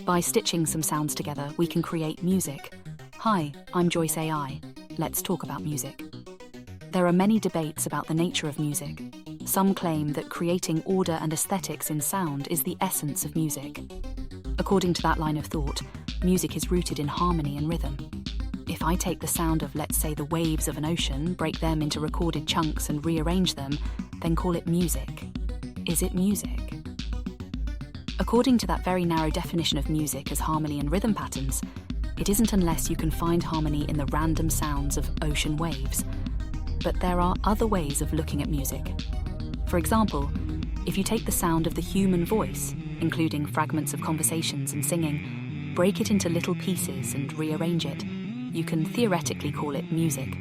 By stitching some sounds together, we can create music. Hi, I'm Joyce AI. Let's talk about music. There are many debates about the nature of music. Some claim that creating order and aesthetics in sound is the essence of music. According to that line of thought, music is rooted in harmony and rhythm. If I take the sound of, let's say, the waves of an ocean, break them into recorded chunks and rearrange them, then call it music, is it music? According to that very narrow definition of music as harmony and rhythm patterns, it isn't unless you can find harmony in the random sounds of ocean waves. But there are other ways of looking at music. For example, if you take the sound of the human voice, including fragments of conversations and singing, break it into little pieces and rearrange it, you can theoretically call it music.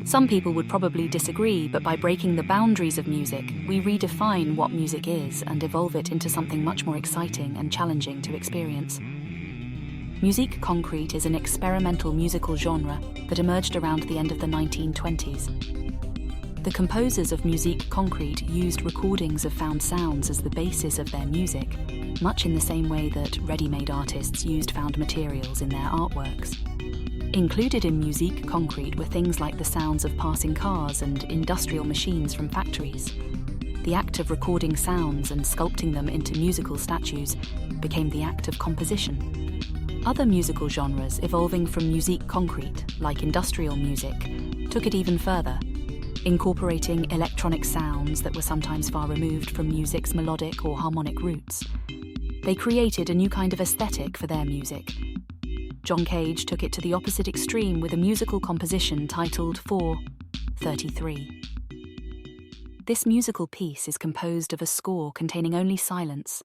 Some people would probably disagree, but by breaking the boundaries of music, we redefine what music is and evolve it into something much more exciting and challenging to experience. Musique Concrète is an experimental musical genre that emerged around the end of the 1920s. The composers of Musique Concrète used recordings of found sounds as the basis of their music, much in the same way that ready-made artists used found materials in their artworks. Included in Musique Concrète were things like the sounds of passing cars and industrial machines from factories. The act of recording sounds and sculpting them into musical statues became the act of composition. Other musical genres evolving from Musique Concrète, like industrial music, took it even further, incorporating electronic sounds that were sometimes far removed from music's melodic or harmonic roots. They created a new kind of aesthetic for their music. John Cage took it to the opposite extreme with a musical composition titled 4:33. This musical piece is composed of a score containing only silence.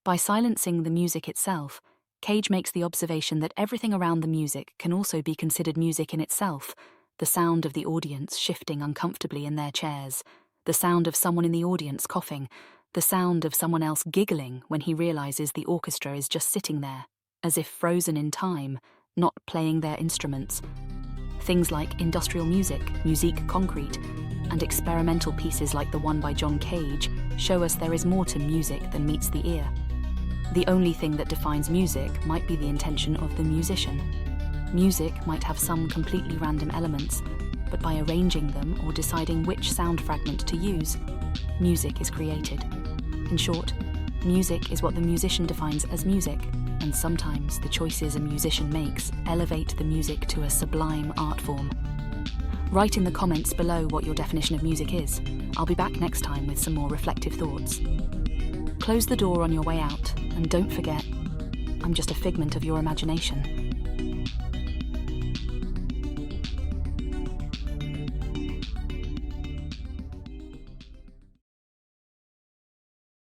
By silencing the music itself, Cage makes the observation that everything around the music can also be considered music in itself: the sound of the audience shifting uncomfortably in their chairs, the sound of someone in the audience coughing, the sound of someone else giggling when he realizes the orchestra is just sitting there, as if frozen in time, not playing their instruments. Things like industrial music, Musique Concrète, and experimental pieces like the one by John Cage show us there is more to music than meets the ear. The only thing that defines music might be the intention of the musician. Music might have some completely random elements, but by arranging them or deciding which sound fragment to use, music is created. In short, music is what the musician defines as music, and sometimes the choices a musician makes elevate the music to a sublime art form. Write in the comments below what your definition of music is. I'll be back next time with some more reflective thoughts. Close the door on your way out, and don't forget, I'm just a figment of your imagination.